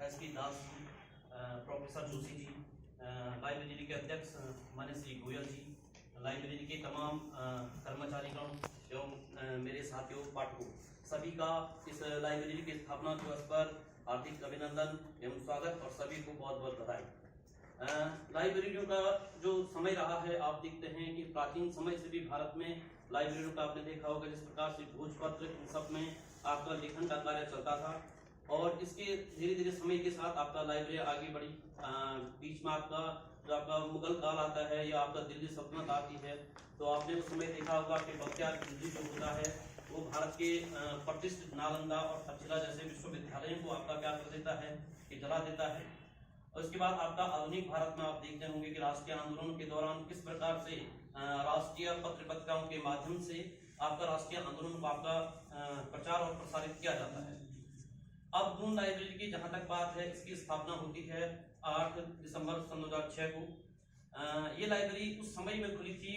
SP Das ji, professor Joshi ji, library के अध्यक्ष मान्य श्री गोयल जी, लाइब्रेरी के तमाम कर्मचारीगण एवं मेरे साथियों पाठकों, सभी का इस लाइब्रेरी की स्थापना दिवस पर हार्दिक अभिनंदन एवं स्वागत और सभी को बहुत बहुत बधाई। लाइब्रेरियों का जो समय रहा है, आप देखते हैं कि प्राचीन समय से भी भारत में लाइब्रेरियों का आपने देखा होगा, जिस प्रकार से भोजपत्र इन सब में आपका लेखन का कार्य चलता था और इसके धीरे धीरे समय के साथ आपका लाइब्रेरी आगे बढ़ी। बीच में आपका जो आपका मुगल काल आता है या आपका दिल्ली सल्तनत आती है, तो आपने उस समय देखा होगा कि बख्तियार खिलजी जो होता है वो भारत के प्रतिष्ठित नालंदा और तक्षशिला जैसे विश्वविद्यालयों को आपका क्या कर देता है कि जला देता है। और उसके बाद आपका आधुनिक भारत में आप देखते होंगे कि राष्ट्रीय आंदोलन के दौरान किस प्रकार से राष्ट्रीय पत्र पत्रिकाओं के माध्यम से आपका राष्ट्रीय आंदोलन को आपका प्रचार और प्रसारित किया जाता है। अब दून लाइब्रेरी की जहां तक बात है, इसकी स्थापना होती है 8 दिसंबर सन 2006 को। ये लाइब्रेरी उस समय में खुली थी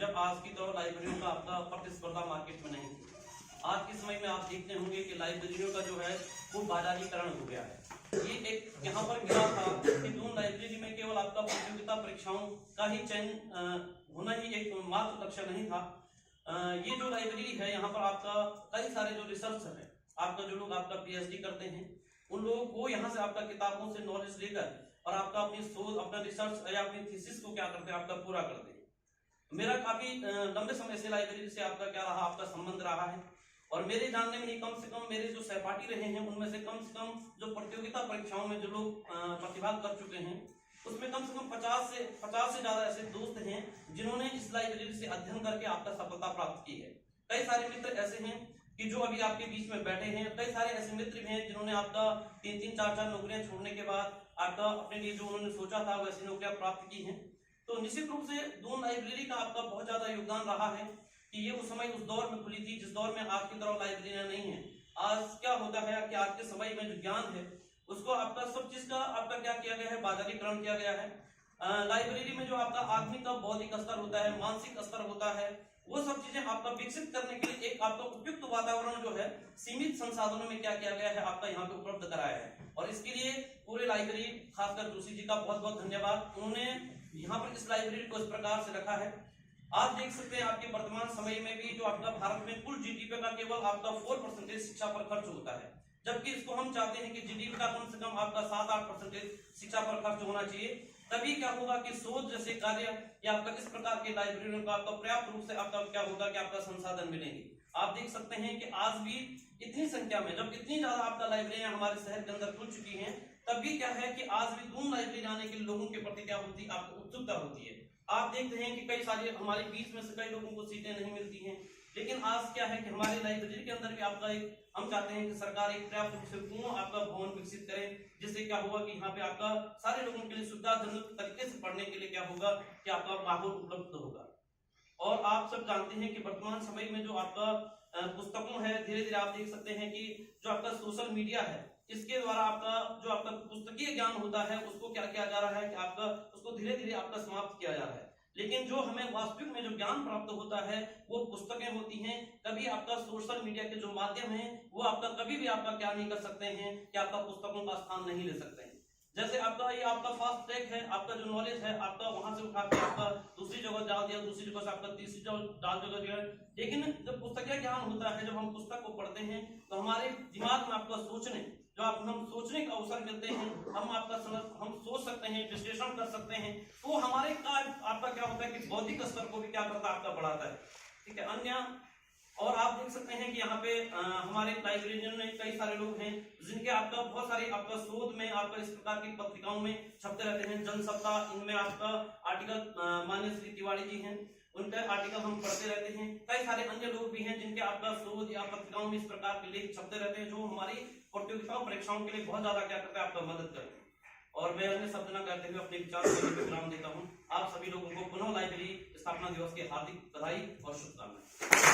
जब आज की तरह लाइब्रेरियों का आपका प्रतिस्पर्धा मार्केट में नहीं थी। आज के समय में आप देखते होंगे कि लाइब्रेरियों का जो है वो बाजारीकरण हो गया है। ये एक यहाँ पर गिरा था कि दून लाइब्रेरी में केवल आपका प्रतियोगिता परीक्षाओं का ही चयन होना ही एक मात्र लक्ष्य नहीं था। ये जो लाइब्रेरी है, यहाँ पर आपका कई सारे जो रिसर्च है, आपका जो लोग आपका पीएचडी करते हैं उन लोगों को यहाँ से आपका किताबों से नॉलेज लेकर और आपका अपनी शोध, अपना रिसर्च या अपनी थीसिस को क्या करते हैं आपका पूरा करते हैं। मेरा काफी लंबे समय से लाइब्रेरी से आपका क्या रहा, आपका संबंध रहा है और मेरे जानने में ही कम से कम मेरे जो सहपाठी रहे हैं उनमें से कम जो प्रतियोगिता परीक्षाओं में जो लोग प्रतिभाग कर चुके हैं उसमें कम से कम 50 से ज्यादा ऐसे दोस्त हैं जिन्होंने इस लाइब्रेरी से अध्ययन करके आपका सफलता प्राप्त की है। कई सारे मित्र ऐसे हैं कि जो अभी आपके बीच में बैठे हैं, कई सारे ऐसे मित्र भी हैं जिन्होंने आपका 3-3, 4-4 नौकरियां छोड़ने के बाद आपका अपने लिए जो उन्होंने सोचा था वैसी नौकरियां प्राप्त की हैं। तो निश्चित रूप से दून लाइब्रेरी का आपका बहुत ज्यादा योगदान रहा है कि ये उस समय उस दौर में खुली थी जिस दौर में आज की तरह लाइब्रेरियां नहीं है। आज क्या होता है कि आज के समय में जो ज्ञान है उसको आपका सब चीज का आपका क्या किया गया है, बाजारीकरण किया गया है। लाइब्रेरी में जो आपका आदमी का बौद्धिक स्तर होता है, मानसिक स्तर होता है, वो सब चीजें आपका विकसित करने के लिए एक आपका उपयुक्त वातावरण जो है सीमित संसाधनों में क्या किया गया है आपका यहाँ पे उपलब्ध कराया है। और इसके लिए पूरे लाइब्रेरी, खासकर जोशी जी का बहुत बहुत धन्यवाद। उन्होंने यहाँ पर इस लाइब्रेरी को इस प्रकार से रखा है। आप देख सकते हैं आपके वर्तमान समय में भी जो आपका भारत में कुल जीडीपी का केवल आपका 4% शिक्षा पर खर्च होता है, जबकि इसको हम चाहते हैं कि जीडीपी का कम से कम आपका 7-8% शिक्षा पर खर्च होना चाहिए। तभी क्या होगा कि शोध जैसे कार्य या आपका इस प्रकार के लाइब्रेरियों का आपका पर्याप्त रूप से आपका क्या होगा कि आपका संसाधन मिलेंगे। आप देख सकते हैं कि आज भी इतनी संख्या में, जब इतनी ज्यादा आपका लाइब्रेरियां हमारे शहर के अंदर खुल चुकी हैं, तब भी क्या है कि आज भी दून लाइब्रेरी आने के लोगों के प्रति क्या होती है आपको उत्सुकता होती है। आप देखते हैं कि कई सारे हमारे बीच में से कई लोगों को सीटें नहीं मिलती हैं, लेकिन आज क्या है कि हमारे लाइब्रेरी के अंदर भी आपका एक हम चाहते हैं कि सरकार एक पर्याप्त रूप से पूर्ण आपका भवन विकसित करे, जिससे क्या होगा कि यहाँ पे आपका सारे लोगों के लिए सुविधाजनक तरीके से पढ़ने के लिए क्या होगा कि आपका माहौल उपलब्ध होगा। और आप सब जानते हैं कि वर्तमान समय में जो आपका पुस्तकों है, धीरे धीरे आप देख सकते हैं कि जो आपका सोशल मीडिया है, इसके द्वारा आपका जो आपका पुस्तकीय ज्ञान होता है उसको क्या किया जा रहा है कि आपका उसको धीरे धीरे आपका समाप्त किया जा रहा है। लेकिन जो हमें वास्तविक में जो ज्ञान प्राप्त होता है वो पुस्तकें होती हैं। कभी आपका सोशल मीडिया के जो माध्यम है वो आपका कभी भी आपका क्या नहीं कर सकते हैं कि आपका पुस्तकों का स्थान नहीं ले सकते हैं। जैसे आपका ये आपका फास्ट ट्रैक है, आपका जो नॉलेज है आपका वहां से उठा के आपका दूसरी जगह डाल दिया, दूसरी जगह से आपका तीसरी जगह दिया। लेकिन जब पुस्तकीय ज्ञान होता है, जब हम पुस्तक को पढ़ते हैं तो हमारे दिमाग में आपका सोचने जो हम सोचने का अवसर मिलते हैं, हम सोच सकते हैं, विश्लेषण कर सकते हैं, तो हमारे का आपका क्या होता है कि बौद्धिक स्तर को भी क्या करता है आपका बढ़ाता है। ठीक है। अन्य और आप देख सकते हैं कि यहाँ पे हमारे लाइब्रेरियन में कई सारे लोग हैं जिनके आपका बहुत सारे आपका शोध में आपका इस प्रकार की पत्रिकाओं में छपते रहते हैं। जन सप्ताह, इनमें आपका आर्टिकल मान्य श्री तिवारी जी हैं, उनके आर्टिकल हम पढ़ते रहते हैं। कई सारे अन्य लोग भी हैं जिनके आपका शोध या पत्रिकाओं में इस प्रकार के लेख छपते रहते हैं, जो हमारी प्रतियोगिताओं परीक्षाओं के लिए बहुत ज्यादा क्या करते हैं आपका मदद करते हैं। और मैं अन्य शब्द न कहते हुए अपने विचार को विराम देता हूँ। आप सभी लोगों को पुनः लाइब्रेरी स्थापना दिवस की हार्दिक बधाई और शुभकामनाएं।